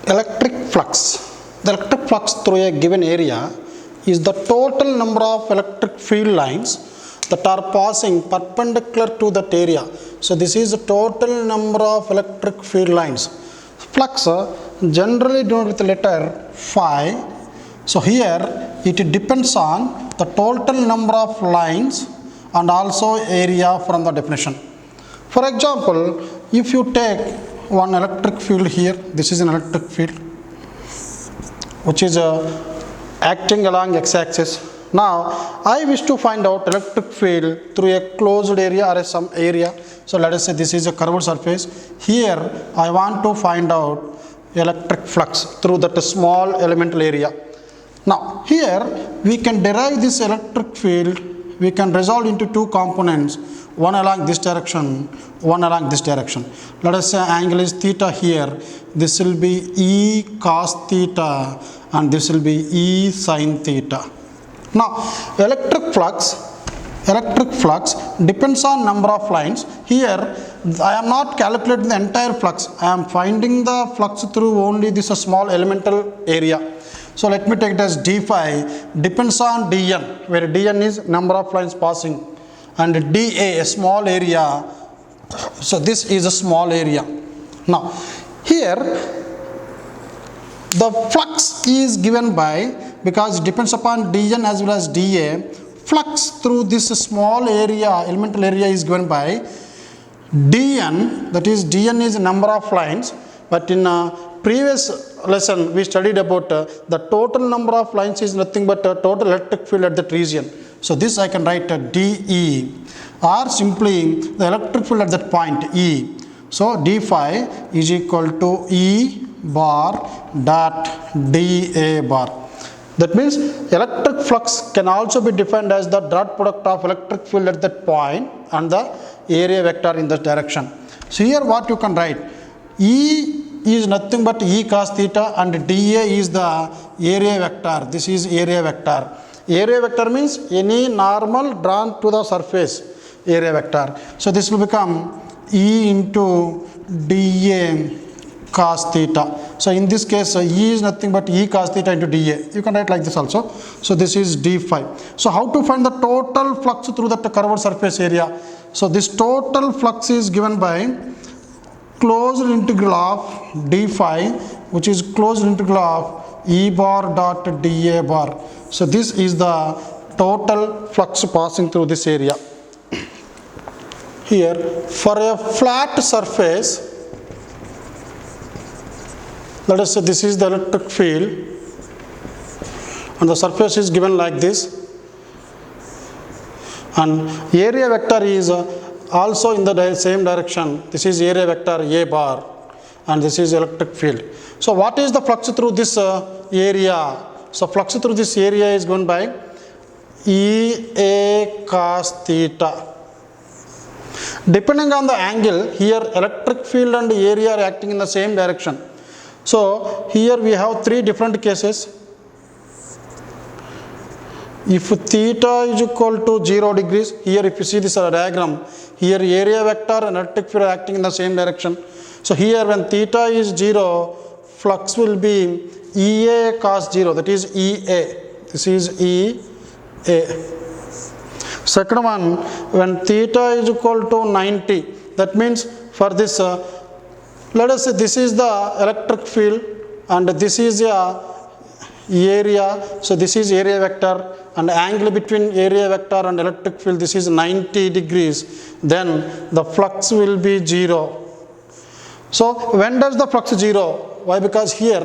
Electric flux. The electric flux through a given area is the total number of electric field lines that are passing perpendicular to that area. So this is the total number of electric field lines. Flux generally denoted with the letter phi. So here it depends on the total number of lines and also area from the definition. For example, if you take one electric field here, this is an electric field which is acting along x-axis. Now I wish to find out electric field through a closed area or some area. So let us say this is a curved surface. Here I want to find out electric flux through that small elemental area. Now here we can derive this electric field, we can resolve into two components, one along this direction, one along this direction. Let us say angle is theta here, this will be E cos theta and this will be E sin theta. Now electric flux depends on number of lines. Here I am not calculating the entire flux, I am finding the flux through only this small elemental area. So let me take it as d phi depends on dn, where dn is number of lines passing, and dA a small area. So this is a small area. Now here the flux is given by, because it depends upon dn as well as dA, flux through this small area, elemental area, is given by dn, that is dn is number of lines, but in previous lesson we studied about the total number of lines is nothing but total electric field at that region. So this I can write dE, or simply the electric field at that point E. So d phi is equal to E bar dot dA bar. That means electric flux can also be defined as the dot product of electric field at that point and the area vector in that direction. So here what you can write, E is nothing but E cos theta and dA is the area vector. This is area vector. Area vector means any normal drawn to the surface, area vector. So this will become E into dA cos theta. So in this case E is nothing but E cos theta into dA. You can write like this also. So this is d phi. So how to find the total flux through that curved surface area? So this total flux is given by closed integral of d phi, which is closed integral of E bar dot dA bar. So this is the total flux passing through this area. Here for a flat surface, let us say this is the electric field and the surface is given like this, and area vector is also in the same direction. This is area vector A bar and this is electric field. So what is the flux through this area? So flux through this area is given by EA cos theta. Depending on the angle, here electric field and area are acting in the same direction. So here we have three different cases. If theta is equal to 0 degrees, here if you see this diagram, here area vector and electric field are acting in the same direction. So here when theta is 0, flux will be EA cos 0, that is EA. This is EA. Second one, when theta is equal to 90, that means for this, let us say this is the electric field and this is the area. So this is area vector, and angle between area vector and electric field, this is 90 degrees, then the flux will be 0. So when does the flux 0? Why? Because here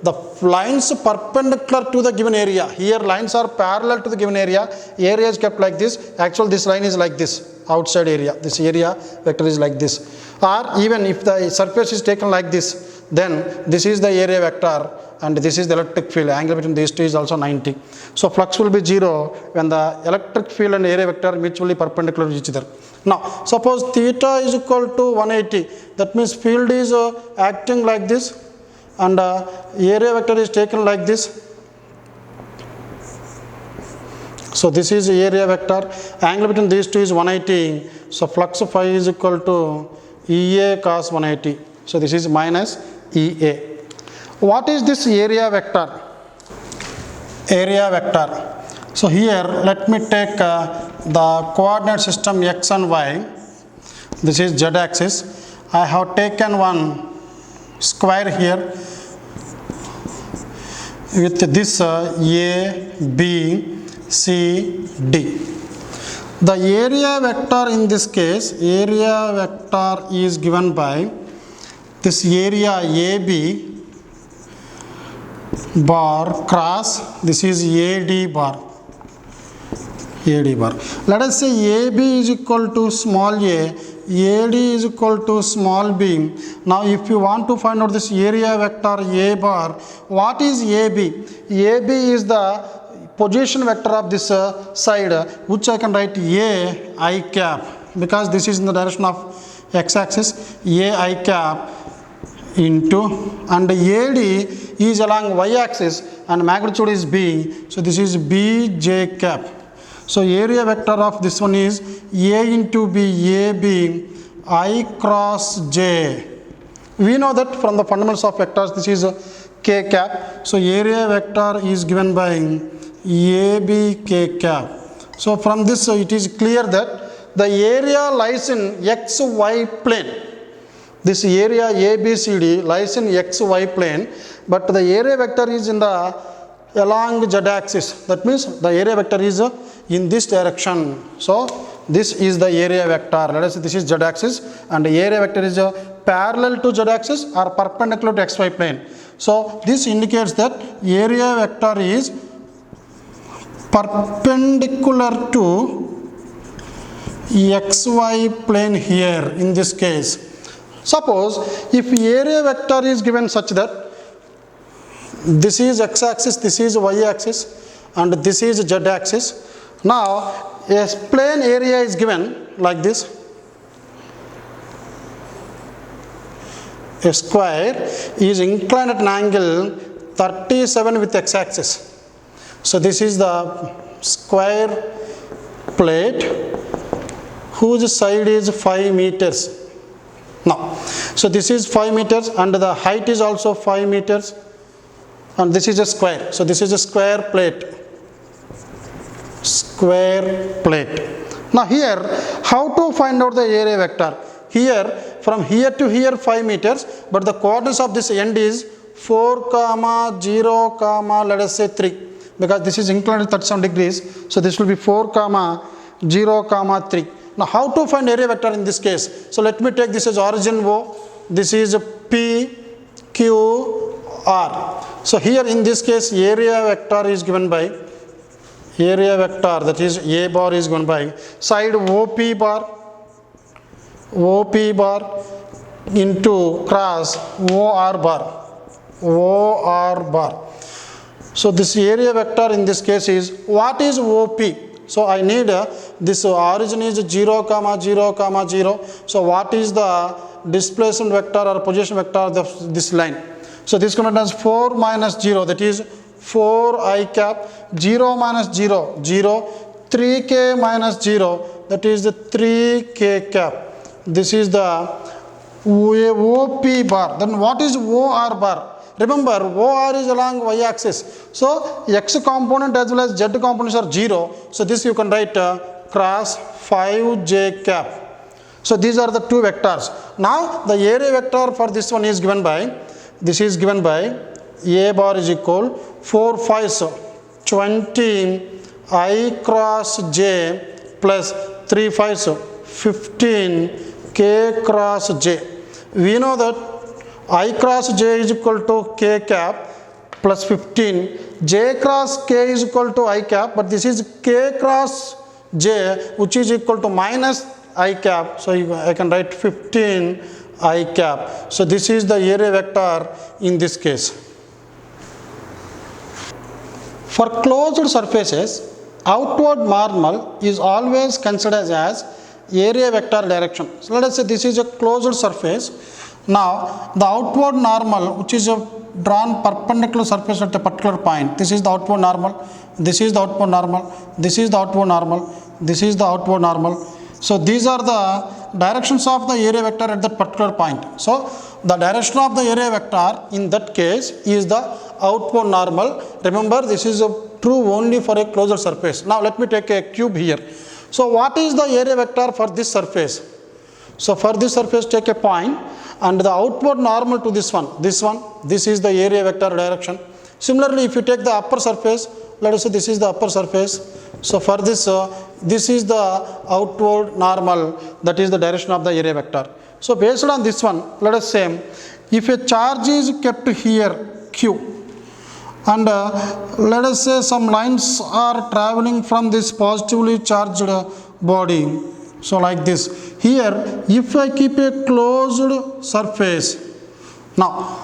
the lines perpendicular to the given area, here lines are parallel to the given area is kept like this. Actually this line is like this, outside area, this area vector is like this. Or even if the surface is taken like this, then this is the area vector and this is the electric field. Angle between these two is also 90. So flux will be 0 when the electric field and area vector are mutually perpendicular to each other. Now suppose theta is equal to 180, that means field is acting like this and area vector is taken like this. So this is area vector, angle between these two is 180, so flux phi is equal to EA cos 180. So this is minus EA. What is this area vector? Area vector. So here let me take the coordinate system x and y. This is z axis. I have taken one square here with this A, B, C, D. The area vector in this case, area vector is given by this area AB bar cross, this is AD bar. AD bar. Let us say AB is equal to small a, AD is equal to small b. Now if you want to find out this area vector A bar, what is AB? AB is the position vector of this side, which I can write A I cap, because this is in the direction of x-axis, A I cap into, and AD is along y-axis and magnitude is B, so this is B J cap. So area vector of this one is A into B, AB, I cross J. We know that from the fundamentals of vectors, this is K cap. So area vector is given by AB K cap. So from this it is clear that the area lies in XY plane. This area ABCD lies in XY plane, but the area vector is in the along z axis. That means the area vector is in this direction. So this is the area vector. Let us say this is z axis and the area vector is parallel to z axis or perpendicular to xy plane. So this indicates that area vector is perpendicular to xy plane here in this case. Suppose if area vector is given such that this is x-axis, this is y-axis and this is z-axis. Now a plane area is given like this. A square is inclined at an angle 37 with x-axis. So this is the square plate whose side is 5 meters. Now, so this is 5 meters and the height is also 5 meters. And this is a square. So this is a square plate. Square plate. Now here, how to find out the area vector? Here, from here to here 5 meters, but the coordinates of this end is 4, 0, let us say 3. Because this is inclined at 37 degrees. So this will be 4, 0, 3. Now how to find area vector in this case? So let me take this as origin O. This is P, Q, R. So here in this case area vector is given by, area vector that is A bar is given by side OP bar into cross OR bar. So this area vector in this case is, what is OP? So I need this origin is 0, 0, 0. So what is the displacement vector or position vector of this line? So this comes as 4 minus 0, that is 4 I cap, 0 minus 0, 0, 3k minus 0, that is the 3k cap. This is the OP bar. Then what is OR bar? Remember, OR is along y-axis. So x component as well as z components are 0. So this you can write cross 5j cap. So these are the two vectors. Now the area vector for this one is given by, this is given by A bar is equal 4 5s 20 I cross j plus 3 5s 15 k cross j. We know that I cross j is equal to k cap plus 15, j cross k is equal to I cap, but this is k cross j which is equal to minus I cap. So I can write 15 I cap. So this is the area vector in this case. For closed surfaces, outward normal is always considered as area vector direction. So let us say this is a closed surface. Now the outward normal, which is a drawn perpendicular surface at a particular point, this is the outward normal, this is the outward normal, this is the outward normal, this is the outward normal. So these are the directions of the area vector at that particular point. So the direction of the area vector in that case is the outward normal. Remember, this is true only for a closed surface. Now let me take a cube here. So what is the area vector for this surface? So for this surface, take a point and the outward normal to this one, this is the area vector direction. Similarly, if you take the upper surface, let us say this is the upper surface. So for this, this is the outward normal, that is the direction of the area vector. So based on this one, let us say if a charge is kept here, Q, and let us say some lines are traveling from this positively charged body. So like this. Here, if I keep a closed surface, now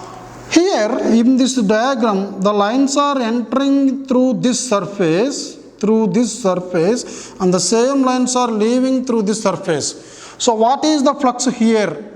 here in this diagram, the lines are entering through this surface, and the same lines are leaving through this surface. So what is the flux here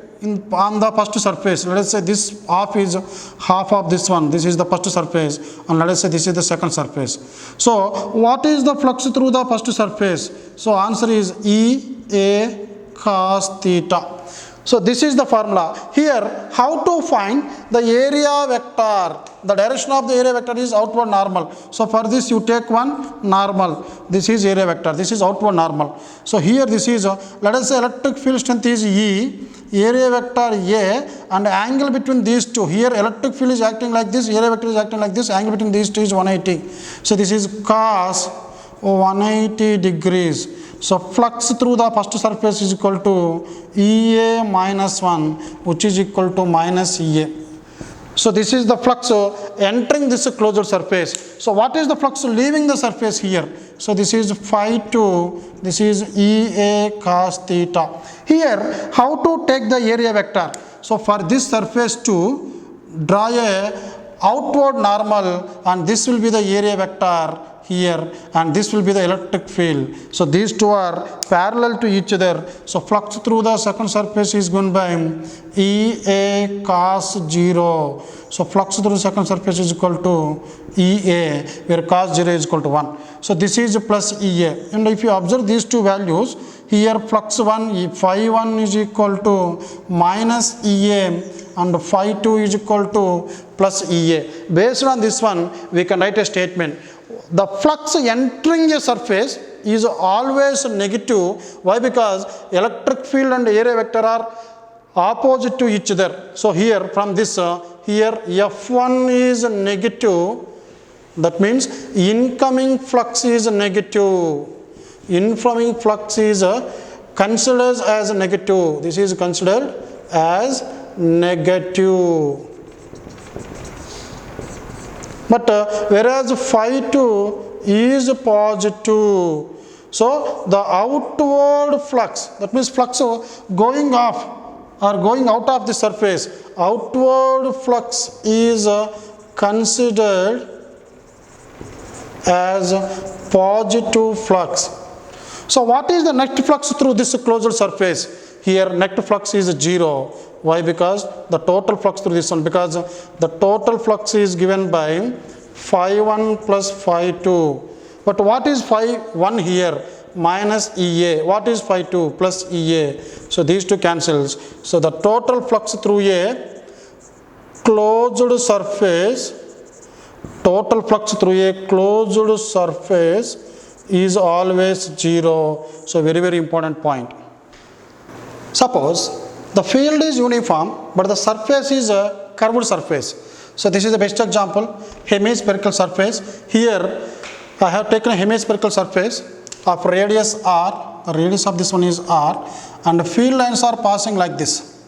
on the first surface? Let us say this half is half of this one. This is the first surface, and let us say this is the second surface. So what is the flux through the first surface? So answer is EA cos theta. So this is the formula. Here, how to find the area vector? The direction of the area vector is outward normal. So for this you take one normal. This is area vector. This is outward normal. So here this is, let us say electric field strength is E, area vector A, and angle between these two. Here electric field is acting like this, area vector is acting like this, angle between these two is 180. So this is cos 180 degrees. So flux through the first surface is equal to EA minus 1, which is equal to minus EA. So this is the flux entering this closed surface. So what is the flux leaving the surface here? So this is phi 2, this is EA cos theta. Here, how to take the area vector? So for this surface to draw a outward normal, and this will be the area vector here, and this will be the electric field. So these two are parallel to each other. So flux through the second surface is given by EA cos 0. So flux through the second surface is equal to EA, where cos 0 is equal to 1. So this is plus EA. And if you observe these two values, here flux 1, phi 1 is equal to minus EA, and phi 2 is equal to plus EA. Based on this one, we can write a statement. The flux entering a surface is always negative. Why? Because electric field and area vector are opposite to each other. So here from this, here F1 is negative. That means incoming flux is negative. Incoming flux is considered as negative. This is considered as negative. But whereas phi 2 is positive. So the outward flux, that means flux going off or going out of the surface, outward flux is considered as positive flux. So what is the net flux through this closed surface? Here net flux is 0. Why? Because the total flux through this one, because the total flux is given by phi 1 plus phi 2. But what is phi 1 here? Minus EA. What is phi 2? Plus EA. So these two cancels. So the total flux through a closed surface, total flux through a closed surface is always 0. So very, very important point. Suppose the field is uniform, but the surface is a curved surface. So this is the best example, hemispherical surface. Here I have taken a hemispherical surface of radius r, the radius of this one is r, and the field lines are passing like this.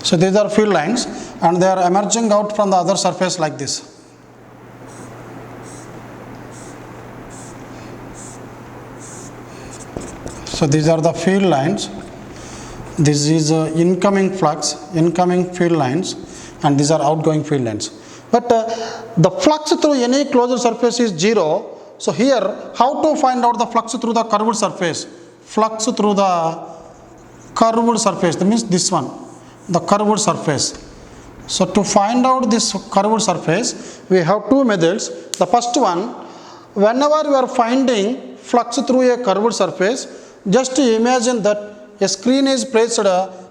So these are field lines and they are emerging out from the other surface like this. So these are the field lines. This is incoming flux, incoming field lines, and these are outgoing field lines. But the flux through any closed surface is 0. So here, how to find out the flux through the curved surface? Flux through the curved surface, that means this one, the curved surface. So to find out this curved surface, we have two methods. The first one, whenever you are finding flux through a curved surface. Just imagine that a screen is placed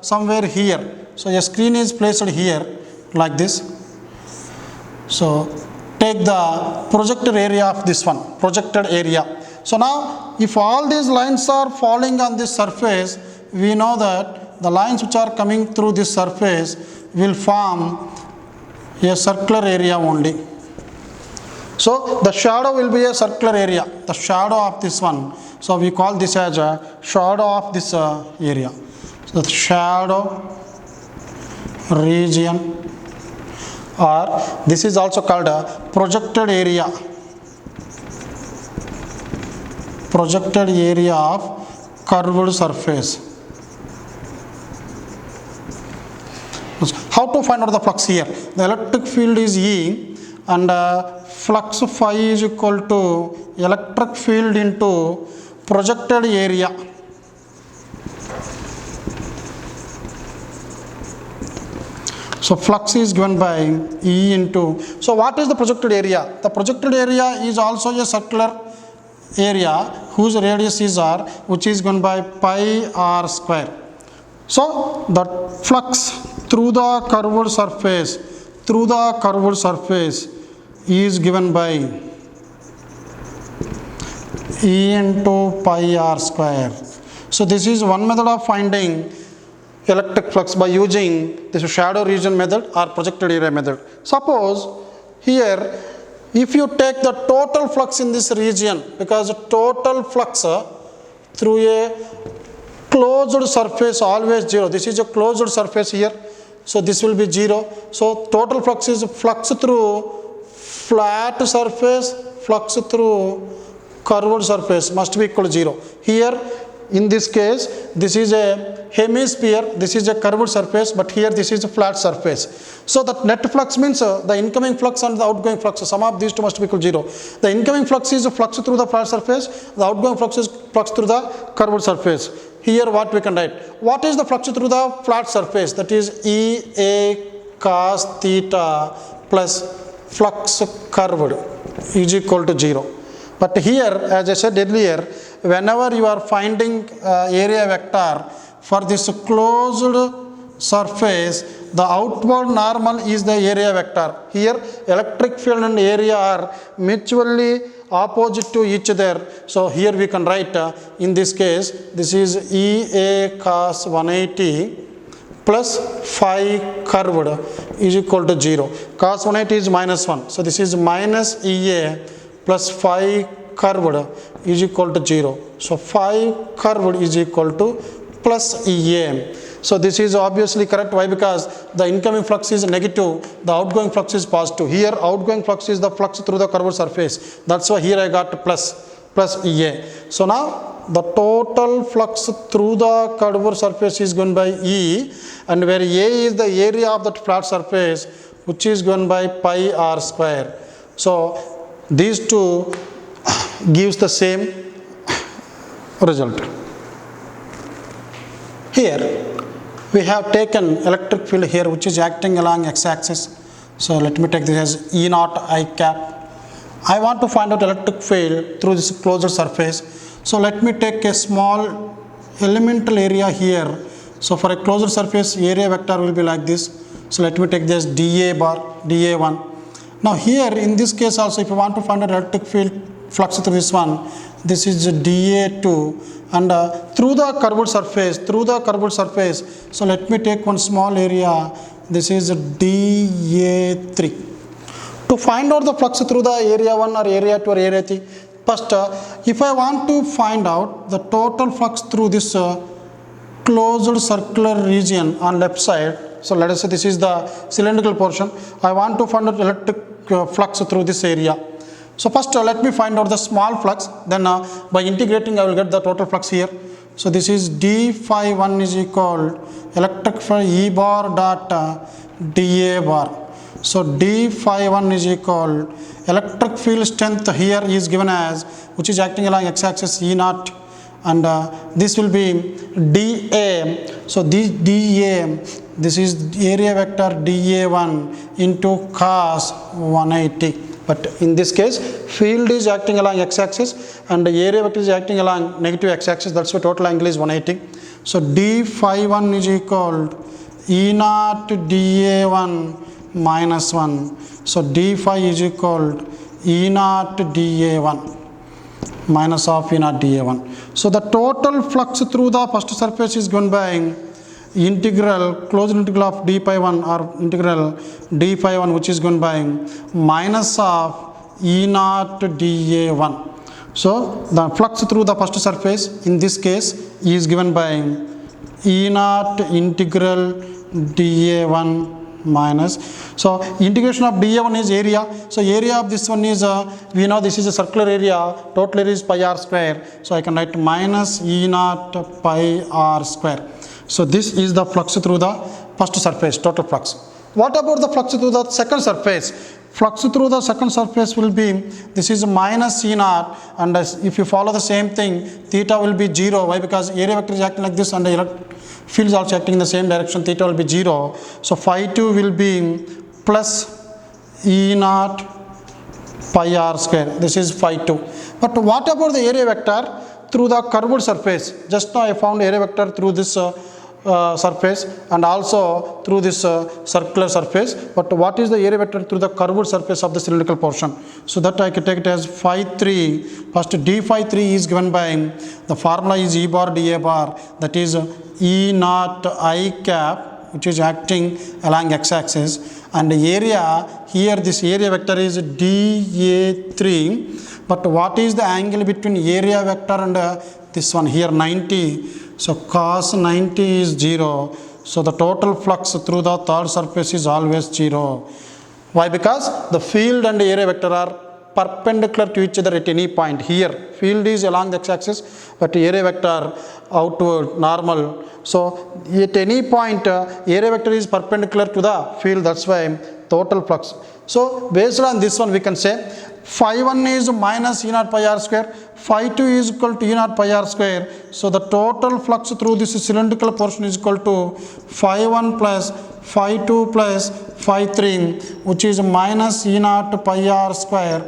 somewhere here. So a screen is placed here like this. So take the projected area of this one, projected area. So now if all these lines are falling on this surface, we know that the lines which are coming through this surface will form a circular area only. So the shadow will be a circular area, the shadow of this one. So we call this as a shadow of this area. So the shadow region, or this is also called a projected area. Projected area of curved surface. How to find out the flux here? The electric field is E, and flux phi is equal to electric field into projected area. So flux is given by E into, so what is the projected area? The projected area is also a circular area whose radius is R, which is given by pi r square. So the flux through the curved surface is given by E into pi r square. So this is one method of finding electric flux by using this shadow region method or projected area method. Suppose here if you take the total flux in this region, because total flux through a closed surface always 0. This is a closed surface here, so this will be 0. So total flux is flux through flat surface, flux through curved surface must be equal to 0. Here in this case, this is a hemisphere, this is a curved surface, but here this is a flat surface. So the net flux means the incoming flux and the outgoing flux, sum of these two must be equal to 0. The incoming flux is a flux through the flat surface, the outgoing flux is flux through the curved surface. Here what we can write? What is the flux through the flat surface? That is EA cos theta plus flux curved is equal to 0. But here, as I said earlier, whenever you are finding area vector for this closed surface, the outward normal is the area vector. Here electric field and area are mutually opposite to each other. So here we can write in this case, this is EA cos 180 plus phi curved is equal to 0. Cos 180 is minus 1. So this is minus EA plus phi curved is equal to 0. So phi curved is equal to plus EA. So this is obviously correct. Why? Because the incoming flux is negative, the outgoing flux is positive. Here outgoing flux is the flux through the curved surface. That's why here I got plus EA. So now the total flux through the curved surface is given by E, and where A is the area of that flat surface, which is given by pi r square. So these two gives the same result. Here we have taken electric field here which is acting along x-axis. So let me take this as E naught I cap. I want to find out electric field through this closed surface. So let me take a small elemental area here. So for a closed surface, area vector will be like this. So let me take this dA bar, dA1. Now here in this case also, if you want to find an electric field flux through this one, this is dA2, and through the curved surface, so let me take one small area, this is dA3. To find out the flux through the area 1 or area 2 or area 3, first if I want to find out the total flux through this closed circular region on left side, so let us say this is the cylindrical portion, I want to find out electric flux through this area. So first let me find out the small flux, then by integrating I will get the total flux here. So this is d phi 1 is equal electric field E bar dot dA bar. So d phi 1 is equal electric field strength here is given as, which is acting along x-axis E naught, and this will be dA. So this dA, this is area vector dA1 into cos 180. But in this case, field is acting along x-axis and the area vector is acting along negative x-axis. That's why total angle is 180. So d phi 1 is equal to E naught dA1 minus 1. So d phi is equal to E naught dA1 minus of E naught dA1. So the total flux through the first surface is given by integral, closed integral of d phi 1 or integral d phi 1, which is given by minus of E naught dA1. So the flux through the first surface in this case is given by E naught integral dA1 minus, so integration of dA1 is area. So area of this one is we know this is a circular area, total area is pi r square, so I can write minus E naught pi r square. So this is the flux through the first surface, total flux. What about the flux through the second surface? Flux through the second surface will be, this is minus E naught, and if you follow the same thing, theta will be 0. Why? Because area vector is acting like this and the field is also acting in the same direction, theta will be 0. So phi 2 will be plus E naught pi r square. This is phi 2. But what about the area vector through the curved surface? Just now I found area vector through this surface and also through this circular surface, but what is the area vector through the curved surface of the cylindrical portion? So that I can take it as phi 3. First d phi 3 is given by, the formula is E bar dA bar, that is E naught I cap, which is acting along x-axis, and the area here, this area vector is dA3, but what is the angle between area vector and this one here, 90. So cos 90 is 0. So the total flux through the third surface is always 0. Why? Because the field and the area vector are perpendicular to each other at any point. Here field is along the x-axis, but area vector outward normal. So at any point area vector is perpendicular to the field. That's why total flux. So based on this one we can say phi 1 is minus E naught pi r square, phi 2 is equal to E naught pi r square. So the total flux through this cylindrical portion is equal to phi 1 plus phi 2 plus phi 3, which is minus E naught pi r square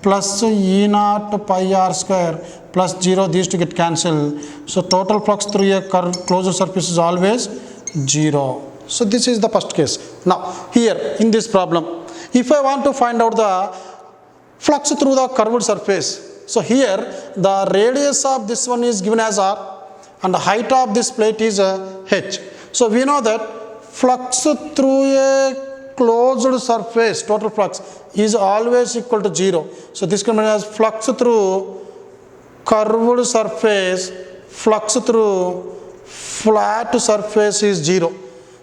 plus E naught pi r square plus 0. These to get cancelled. So total flux through a closed surface is always 0. So this is the first case. Now here in this problem, if I want to find out the flux through the curved surface, so here the radius of this one is given as r and the height of this plate is h. So we know that flux through a closed surface, total flux, is always equal to 0. So this can be as flux through curved surface, flux through flat surface is 0.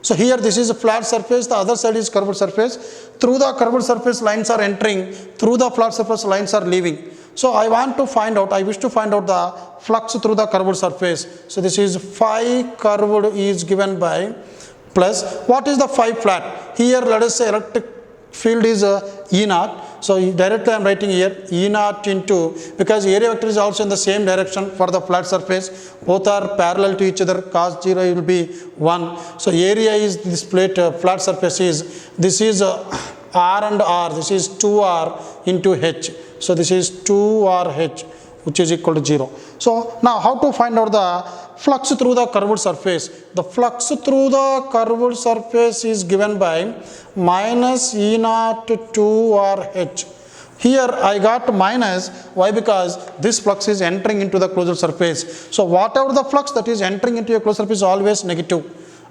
So here this is a flat surface, the other side is curved surface. Through the curved surface lines are entering, through the flat surface lines are leaving. So I wish to find out the flux through the curved surface. So this is phi curved is given by plus, what is the phi flat? Here let us say electric field is E naught. So directly I am writing here E naught into, because area vector is also in the same direction for the flat surface, both are parallel to each other, cos 0 will be 1. So area is this plate, flat surface is, this is r and r, this is 2r into h. So this is 2rh, which is equal to 0. So now how to find out the flux through the curved surface? The flux through the curved surface is given by minus E naught 2rh. Here I got minus, why? Because this flux is entering into the closed surface. So whatever the flux that is entering into a closed surface is always negative.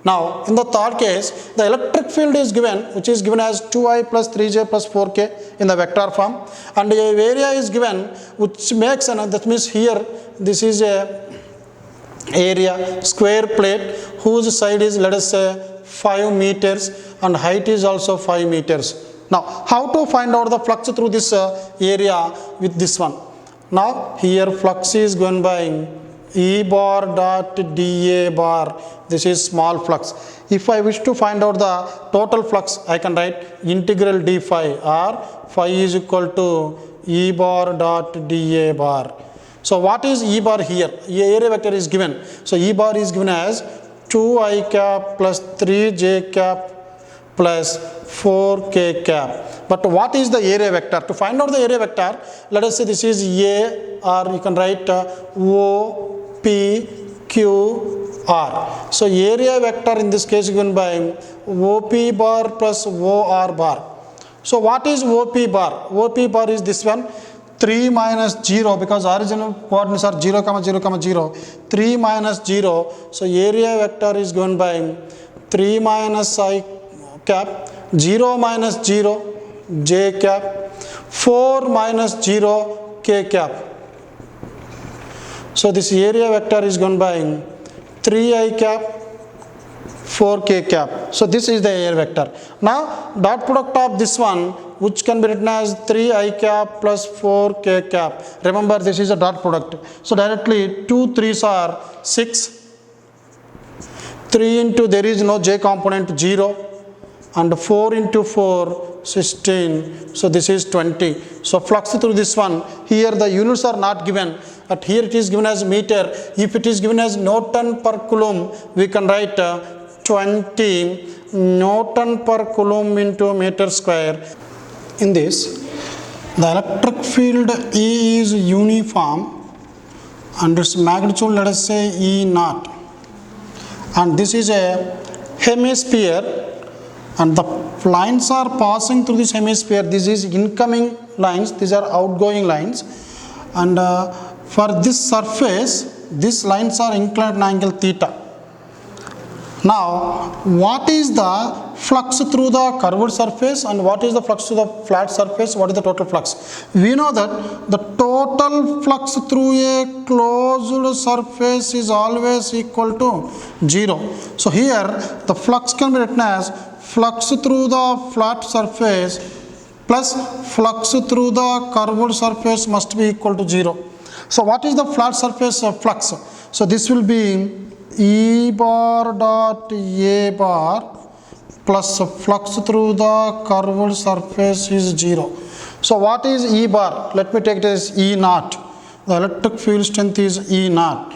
Now in the third case, the electric field is given, which is given as 2i plus 3j plus 4k in the vector form, and a area is given which makes an, that means here this is a area square plate whose side is, let us say, 5 meters and height is also 5 meters. Now how to find out the flux through this area with this one? Now here flux is given by E bar dot dA bar, this is small flux. If I wish to find out the total flux, I can write integral d phi, or phi is equal to E bar dot dA bar. So what is E bar here? Area vector is given. So E bar is given as 2i cap plus 3j cap plus 4k cap. But what is the area vector? To find out the area vector, let us say this is A, or you can write O, P, Q, R. So area vector in this case given by OP bar plus OR bar. So what is OP bar? OP bar is this one, 3 minus 0, because original coordinates are 0, 0, 0. 3 minus 0. So area vector is given by 3 minus I cap, 0 minus 0, j cap, 4 minus 0, k cap. So this area vector is given by 3i cap, 4k cap. So this is the area vector. Now dot product of this one, which can be written as 3i cap plus 4k cap. Remember, this is a dot product. So directly 2 3s are 6. 3 into, there is no j component, 0. And 4 into 4, 16. So this is 20. So flux through this one. Here the units are not given, but here it is given as meter. If it is given as Newton per coulomb, we can write 20 Newton per coulomb into meter square. In this, the electric field E is uniform and its magnitude, let us say E naught. And this is a hemisphere, and the lines are passing through this hemisphere. This is incoming lines, these are outgoing lines. And for this surface, these lines are inclined at an angle theta. Now, what is the flux through the curved surface and what is the flux through the flat surface? What is the total flux? We know that the total flux through a closed surface is always equal to 0. So here the flux can be written as flux through the flat surface plus flux through the curved surface must be equal to 0. So what is the flat surface flux? So this will be E bar dot A bar plus flux through the curved surface is 0. So what is E bar? Let me take it as E naught. The electric field strength is E naught.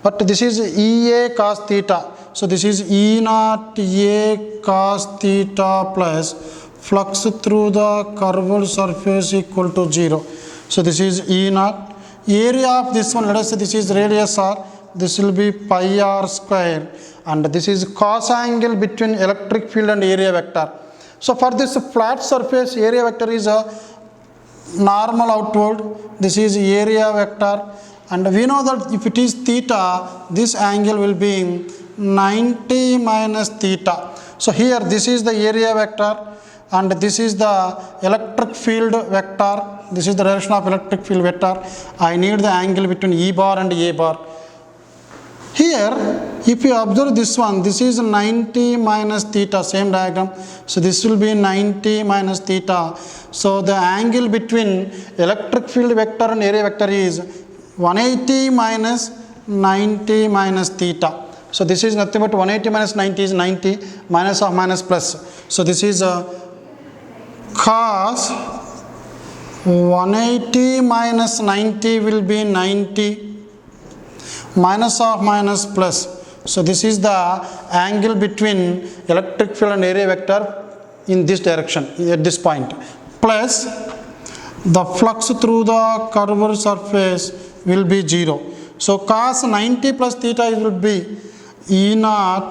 But this is EA cos theta. So this is E naught A cos theta plus flux through the curved surface equal to 0. So this is E naught. Area of this one, let us say this is radius R. This will be pi r square, and this is cos angle between electric field and area vector. So for this flat surface, area vector is a normal outward. This is area vector, and we know that if it is theta, this angle will be 90 minus theta. So here this is the area vector and this is the electric field vector. This is the direction of electric field vector. I need the angle between E bar and A bar. Here, if you observe this one, this is 90 minus theta, same diagram. So this will be 90 minus theta. So the angle between electric field vector and area vector is 180 minus 90 minus theta. So this is nothing but 180 minus 90 is 90, minus of minus plus. So this is cos 180 minus 90 will be 90. Minus of minus plus. So this is the angle between electric field and area vector in this direction at this point. Plus the flux through the curved surface will be 0. So cos 90 plus theta will be E naught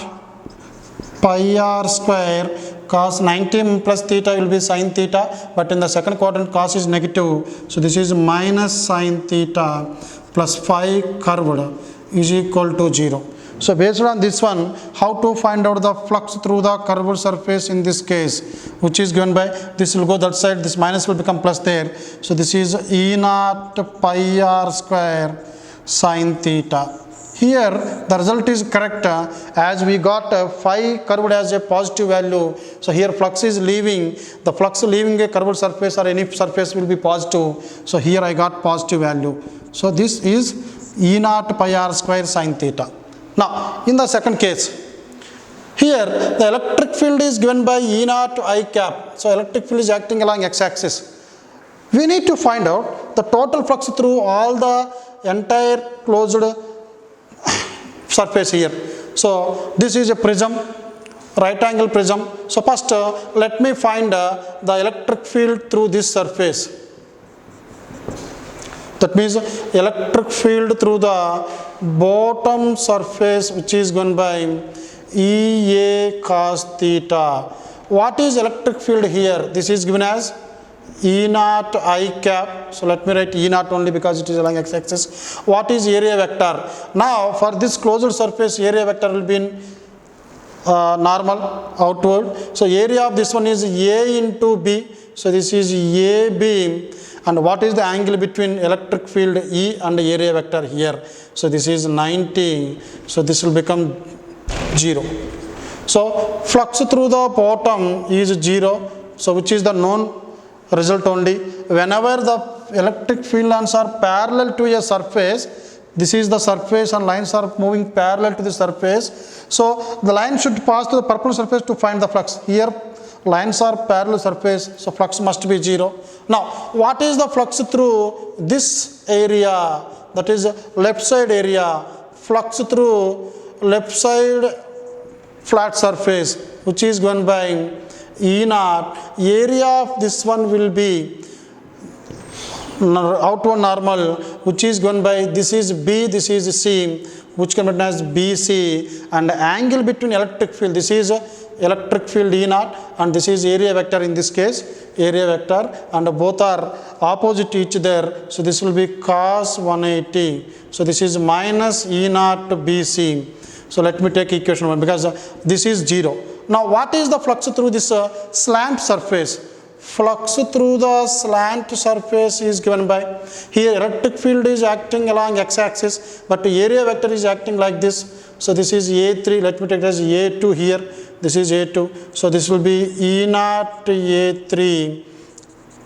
pi r square. Cos 90 plus theta will be sin theta, but in the second quadrant cos is negative. So this is minus sin theta plus phi curved is equal to 0. So based on this one, how to find out the flux through the curved surface in this case, which is given by, this will go that side, this minus will become plus there. So this is E naught pi r square sin theta. Here the result is correct as we got phi curved as a positive value. So here flux is leaving, the flux leaving a curved surface or any surface will be positive. So here I got positive value. So this is E naught pi r square sin theta. Now in the second case, here the electric field is given by E naught I cap. So electric field is acting along x-axis. We need to find out the total flux through all the entire closed surface here. So this is a prism right angle prism. So first let me find the electric field through this surface. That means electric field through the bottom surface, which is given by EA cos theta. What is electric field here? This is given as E naught I cap. So let me write E naught only because it is along x-axis. What is area vector? Now for this closed surface, area vector will be in normal outward. So area of this one is A into B. So this is AB. And what is the angle between electric field E and the area vector here? So this is 90. So this will become 0. So flux through the bottom is 0. So which is the known result only. Whenever the electric field lines are parallel to a surface, this is the surface and lines are moving parallel to the surface. So the line should pass to the perpendicular surface to find the flux. Here lines are parallel surface, so flux must be 0. Now what is the flux through this area, that is left side area? Flux through left side flat surface, which is given by E naught. Area of this one will be outward normal, which is given by, this is B, this is C, which can be written as BC, and angle between electric field, this is electric field E naught, and this is area vector, in this case area vector, and both are opposite each other. So this will be cos 180. So this is minus E naught BC. So let me take equation 1 because this is 0. Now what is the flux through this slant surface? Flux through the slant surface is given by, here electric field is acting along x-axis, but area vector is acting like this. So this is A3, let me take it as A2 here, this is A2. So this will be E naught A3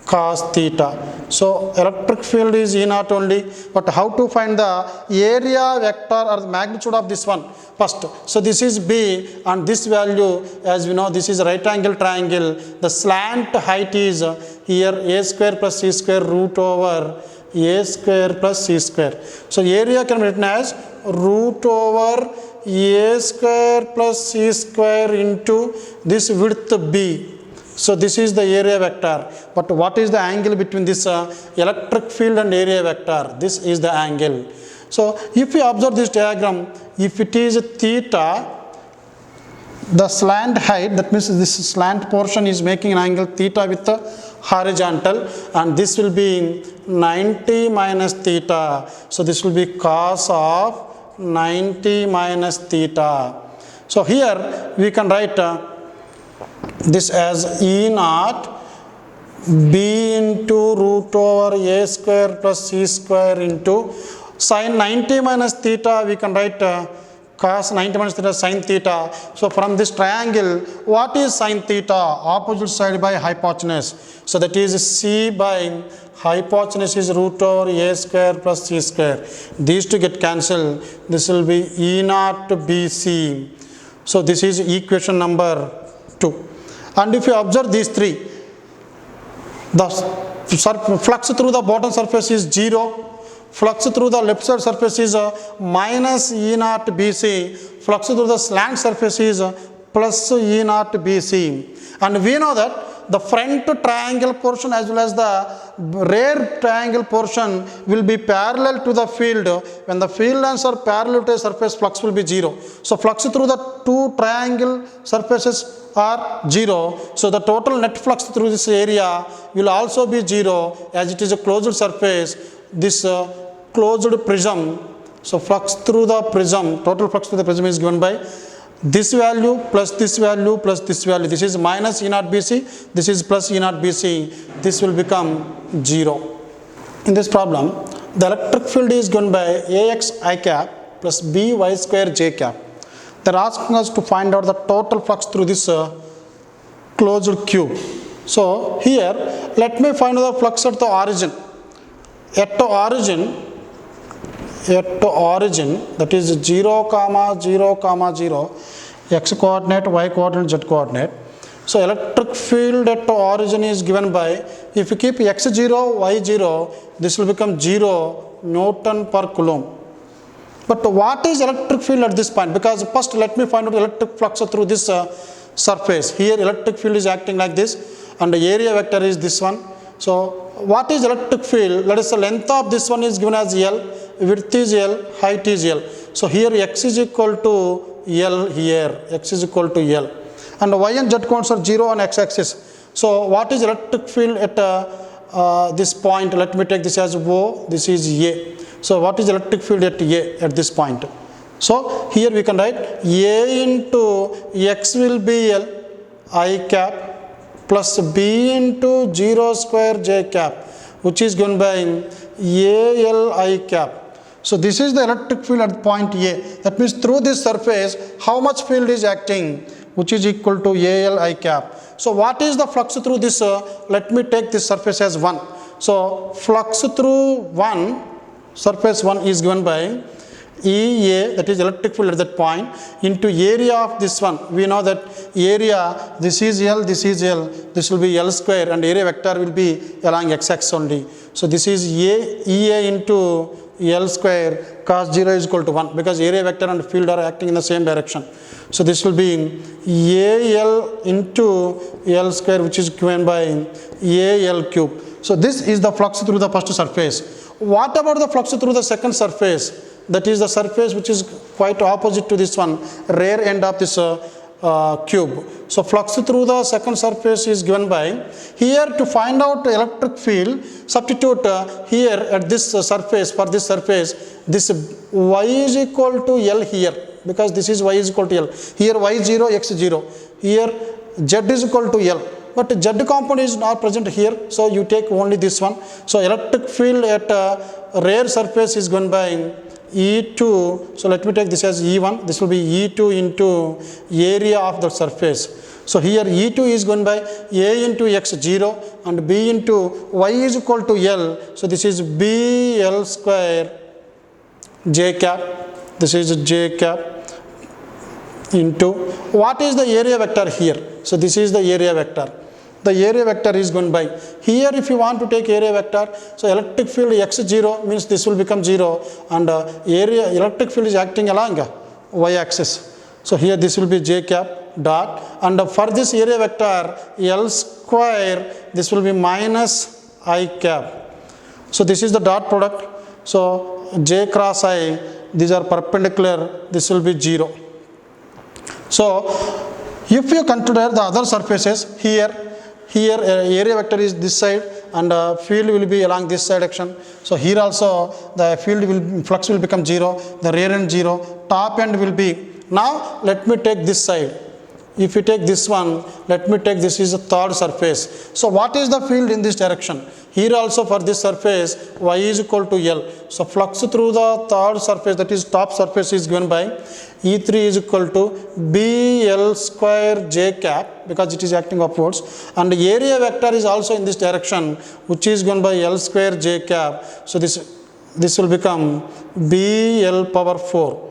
cos theta. So electric field is E naught only, but how to find the area vector or the magnitude of this one? First, so this is B, and this value, as we know, this is right angle triangle. The slant height is here A square plus C square root over A square plus C square. So area can be written as root over A square plus C square into this width B. So this is the area vector. But what is the angle between this electric field and area vector? This is the angle. So if you observe this diagram, if it is theta, the slant height, that means this slant portion is making an angle theta with the horizontal, and this will be 90 minus theta. So this will be cos of 90 minus theta. So here we can write this as E naught B into root over A square plus C square into sin 90 minus theta. We can write cos 90 minus theta sin theta. So from this triangle, what is sin theta? Opposite side by hypotenuse. So that is C by hypotenuse is root over A square plus C square. These two get cancelled. This will be E naught BC. So this is equation number 2. And if you observe these three, the flux through the bottom surface is 0. Flux through the left side surface is minus E naught BC. Flux through the slant surface is plus E naught BC. And we know that the front triangle portion as well as the rear triangle portion will be parallel to the field. When the field lines are parallel to a surface, flux will be 0. So flux through the two triangle surfaces are 0. So the total net flux through this area will also be 0, as it is a closed surface. This closed prism, so flux through the prism, total flux through the prism is given by this value plus this value plus this value. This is minus E naught BC, this is plus E naught BC. This will become 0. In this problem, the electric field is given by AX I cap plus BY square J cap. They are asking us to find out the total flux through this closed cube. So here, let me find out the flux at the origin. At the origin, that is 0, 0, 0, x coordinate, y coordinate, z coordinate. So electric field at the origin is given by, if you keep x0, y0, this will become 0 Newton per Coulomb. But what is electric field at this point? Because first let me find out electric flux through this surface. Here electric field is acting like this and the area vector is this one. So what is electric field? Let us say length of this one is given as L, width is L, height is L. So here x is equal to L here, x is equal to L. And y and z coordinates are 0 on x-axis. So what is electric field at this point? Let me take this as O, this is A. So what is electric field at A at this point? So here we can write A into x will be L I cap plus B into 0 square j cap, which is given by A L I cap. So this is the electric field at point A. That means through this surface, how much field is acting, which is equal to A L I cap. So what is the flux through this? Let me take this surface as 1. So flux through 1, surface 1 is given by EA, that is electric field at that point, into area of this one. We know that area, this is L, this is L, this will be L square, and area vector will be along x-axis only. So this is EA into L square cos 0 is equal to 1, because area vector and field are acting in the same direction. So this will be AL into L square, which is given by AL cube. So this is the flux through the first surface. What about the flux through the second surface? That is the surface which is quite opposite to this one, rear end of this cube. So flux through the second surface is given by, here to find out electric field, substitute here at this surface, for this surface, this y is equal to L here, because this is y is equal to L. Here y 0, x 0. Here z is equal to L. But z component is not present here, so you take only this one. So electric field at rear surface is given by E2, so let me take this as E1, this will be E2 into area of the surface. So here E2 is given by A into x 0 and B into y is equal to L, so this is B L square j cap, this is j cap into, what is the area vector here? So this is the area vector. The area vector is given by, here if you want to take area vector, so electric field x0 means this will become 0 and area electric field is acting along y axis. So here this will be j cap dot, and for this area vector L square, this will be minus I cap. So this is the dot product. So j cross I, these are perpendicular, this will be 0. So if you consider the other surfaces, here area vector is this side and field will be along this direction. So here also the flux will become 0, the rear end 0, top end will be. Now let me take this side. If you take this one, let me take this is a third surface. So what is the field in this direction? Here also for this surface y is equal to L. So flux through the third surface, that is top surface, is given by E3 is equal to BL square j cap, because it is acting upwards, and the area vector is also in this direction, which is given by L square j cap. So this will become BL power 4.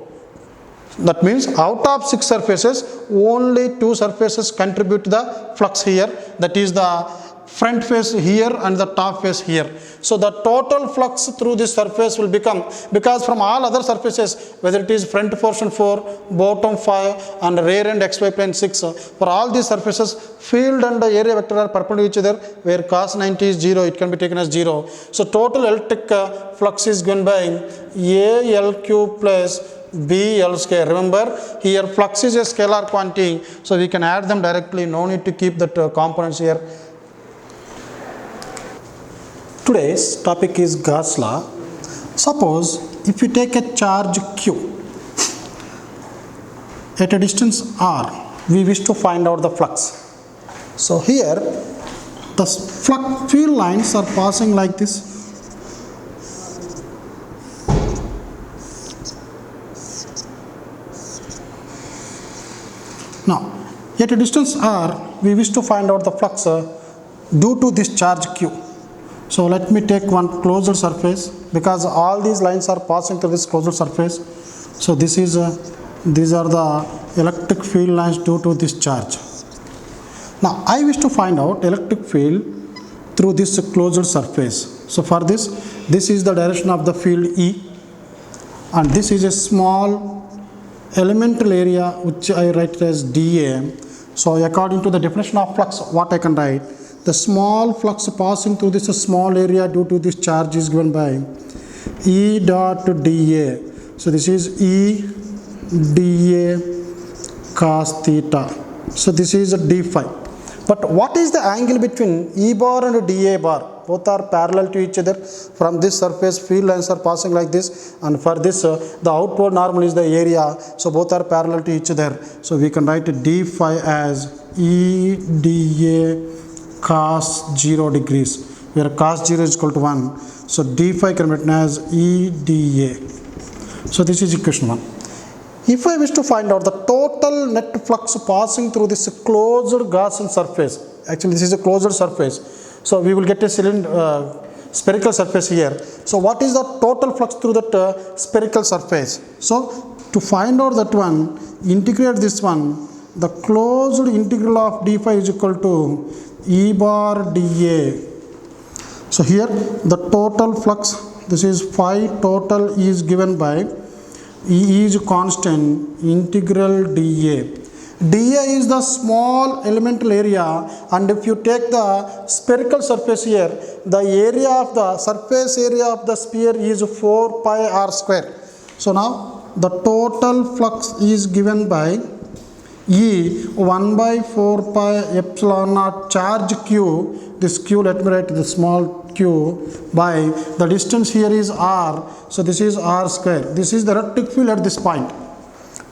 That means out of 6 surfaces, only 2 surfaces contribute to the flux here, that is the front face here and the top face here. So the total flux through this surface will become, because from all other surfaces, whether it is front portion 4, bottom 5 and rear end xy plane 6, for all these surfaces, field and the area vector are perpendicular to each other, where cos 90 is 0, it can be taken as 0. So total electric flux is given by AL cube plus BL square. Remember, here flux is a scalar quantity, so we can add them directly, no need to keep that components here. Today's topic is Gauss law. Suppose if you take a charge Q at a distance r, we wish to find out the flux. So here the flux field lines are passing like this. Now at a distance r, we wish to find out the flux due to this charge Q. So let me take one closed surface, because all these lines are passing through this closed surface. So this is these are the electric field lines due to this charge. Now I wish to find out electric field through this closed surface. So for this is the direction of the field E, and this is a small elemental area which I write as dA. So according to the definition of flux, what I can write, the small flux passing through this small area due to this charge is given by E dot dA. So this is E dA cos theta. So this is a d phi. But what is the angle between E bar and dA bar? Both are parallel to each other. From this surface, field lines are passing like this, and for this, the outward normal is the area. So both are parallel to each other. So we can write d phi as E dA cos 0 degrees, where cos 0 is equal to 1. So d phi can be written as E dA. So this is equation 1. If I wish to find out the total net flux passing through this closed Gaussian surface, actually this is a closed surface, so we will get a spherical surface here. So what is the total flux through that spherical surface? So to find out that one, integrate this one, the closed integral of d phi is equal to E bar dA. So here the total flux, this is phi total, is given by E is constant, integral dA. dA is the small elemental area, and if you take the spherical surface here, the area of the surface area of the sphere is 4 pi r square. So now the total flux is given by E 1 by 4 pi epsilon naught charge q, this q, let me write the small q, by the distance here is r, so this is r square. This is the electric field at this point.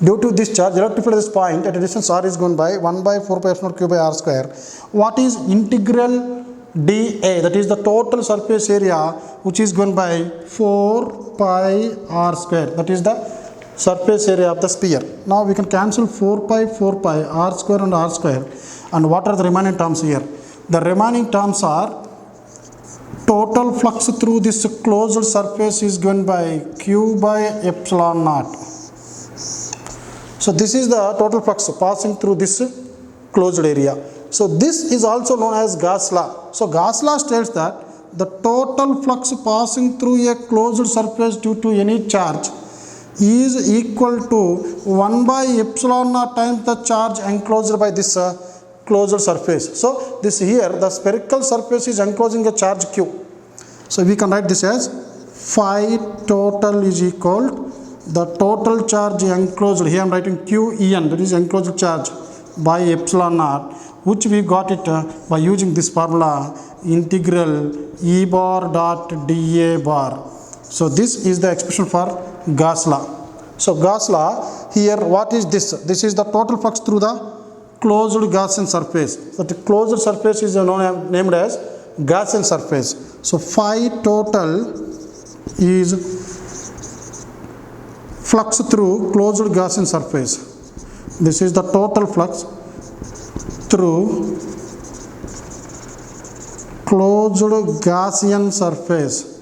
Due to this charge, electric field at this point at a distance r is given by 1 by 4 pi epsilon q by r square. What is integral dA? That is the total surface area, which is given by 4 pi r square. That is the surface area of the sphere. Now we can cancel 4 pi r square and r square. And what are the remaining terms here? The remaining terms are total flux through this closed surface is given by q by epsilon naught. So this is the total flux passing through this closed area. So this is also known as Gauss law. So Gauss law states that the total flux passing through a closed surface due to any charge is equal to 1 by epsilon naught times the charge enclosed by this closed surface. So this here, the spherical surface is enclosing a charge q. So we can write this as phi total is equal to the total charge enclosed, here I am writing QEN, that is enclosed charge, by epsilon naught, which we got it by using this formula, integral E bar dot dA bar. So this is the expression for Gauss law. So Gauss law, here what is this? This is the total flux through the closed Gaussian surface. So the closed surface is named as Gaussian surface. So phi total is flux through closed Gaussian surface. This is the total flux through closed Gaussian surface.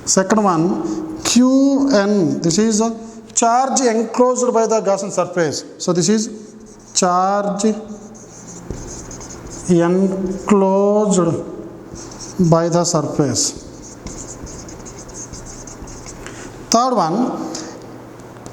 Second one, Qn, this is a charge enclosed by the Gaussian surface. So this is charge enclosed by the surface. Third one,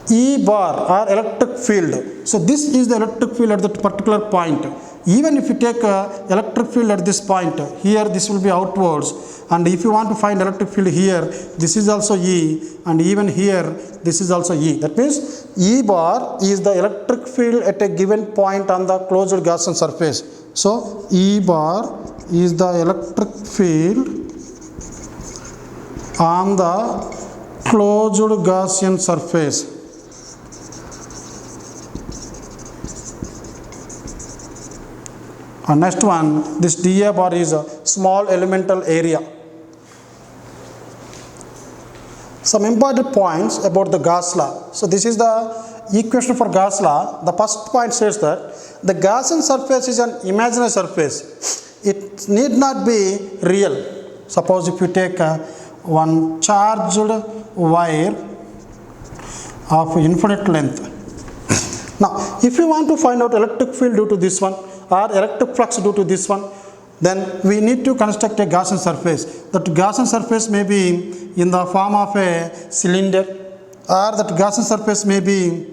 E bar or electric field. So this is the electric field at that particular point. Even if you take electric field at this point, here this will be outwards, and if you want to find electric field here, this is also E, and even here this is also E. That means E bar is the electric field at a given point on the closed Gaussian surface. So E bar is the electric field on the closed Gaussian surface. And next one, this dA bar is a small elemental area. Some important points about the Gauss law. So this is the equation for Gauss law. The first point says that the Gaussian surface is an imaginary surface. It need not be real. Suppose if you take one charged wire of infinite length. Now, if you want to find out electric field due to this one or electric flux due to this one, then we need to construct a Gaussian surface. That Gaussian surface may be in the form of a cylinder, or that Gaussian surface may be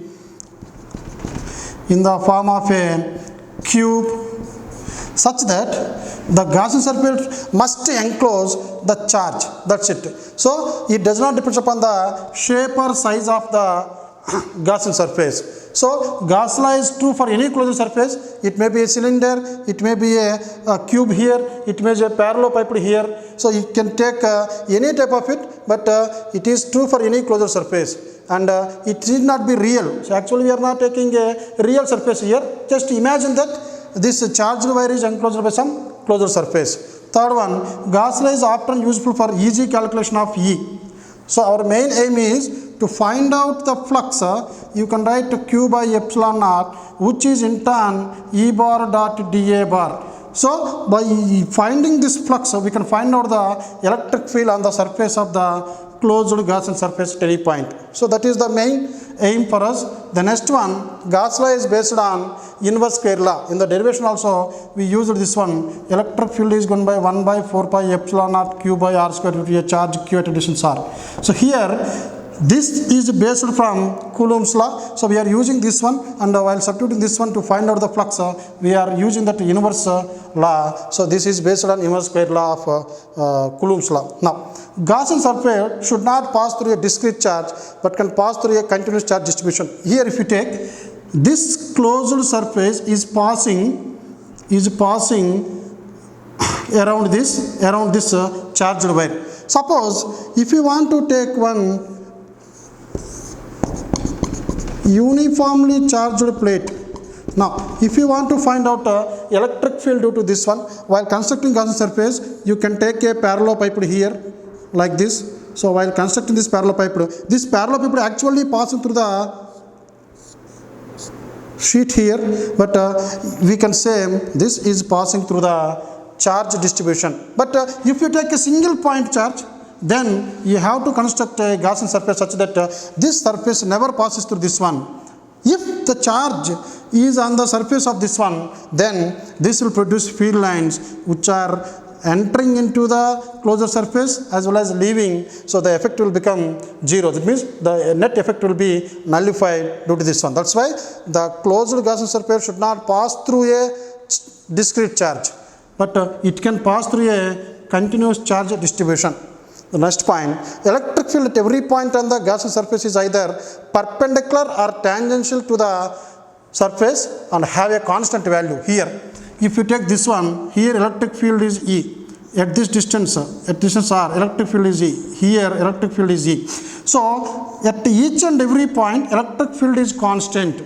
in the form of a cube such that the Gaussian surface must enclose the charge. That's it. So it does not depend upon the shape or size of the Gaussian surface. So Gauss law is true for any closed surface. It may be a cylinder, it may be a cube here, it may be a parallelepiped here. So you can take any type of it, but it is true for any closed surface. And it need not be real. So actually we are not taking a real surface here. Just imagine that this charged wire is enclosed by some closed surface. Third one, Gauss law is often useful for easy calculation of E. So our main aim is to find out the flux. You can write Q by epsilon naught, which is in turn E bar dot dA bar. So by finding this flux, we can find out the electric field on the surface of the closed Gaussian surface at any point. So that is the main aim for us. The next one, Gauss law is based on inverse square law. In the derivation also we used this one. Electric field is given by 1 by 4 pi epsilon naught Q by R square due to a charge Q at a distance R. So here this is based from Coulomb's law. So we are using this one, and while substituting this one to find out the flux, we are using that inverse law. So this is based on inverse square law of Coulomb's law. Now Gaussian surface should not pass through a discrete charge but can pass through a continuous charge distribution. Here if you take this closed surface is passing around this charged wire. Suppose if you want to take one uniformly charged plate. Now if you want to find out electric field due to this one, while constructing Gaussian surface you can take a parallelepiped here like this. So while constructing this parallelepiped actually passing through the sheet here, but we can say this is passing through the charge distribution. But if you take a single point charge, then you have to construct a Gaussian surface such that this surface never passes through this one. If the charge is on the surface of this one, then this will produce field lines which are entering into the closed surface as well as leaving. So the effect will become zero. That means the net effect will be nullified due to this one. That's why the closed Gaussian surface should not pass through a discrete charge, but it can pass through a continuous charge distribution. The next point, electric field at every point on the Gaussian surface is either perpendicular or tangential to the surface and have a constant value. Here, if you take this one, here electric field is E. At this distance R, electric field is E. Here, electric field is E. So, at each and every point, electric field is constant.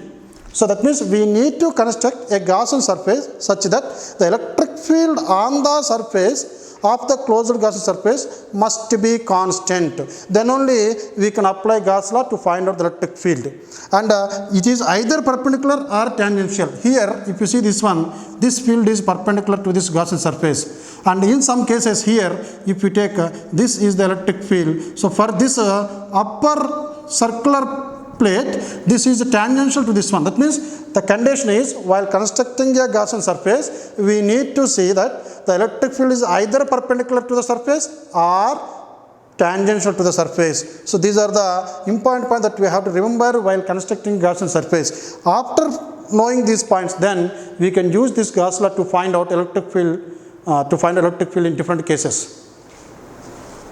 So, that means we need to construct a Gaussian surface such that the electric field on the surface of the closed Gaussian surface must be constant. Then only we can apply Gauss law to find out the electric field. And it is either perpendicular or tangential. Here, if you see this one, this field is perpendicular to this Gaussian surface. And in some cases here, if you take this is the electric field. So for this upper circular plate, this is tangential to this one. That means the condition is, while constructing a Gaussian surface, we need to see that the electric field is either perpendicular to the surface or tangential to the surface. So these are the important points that we have to remember while constructing Gaussian surface. After knowing these points, then we can use this Gauss law to find out electric field in different cases.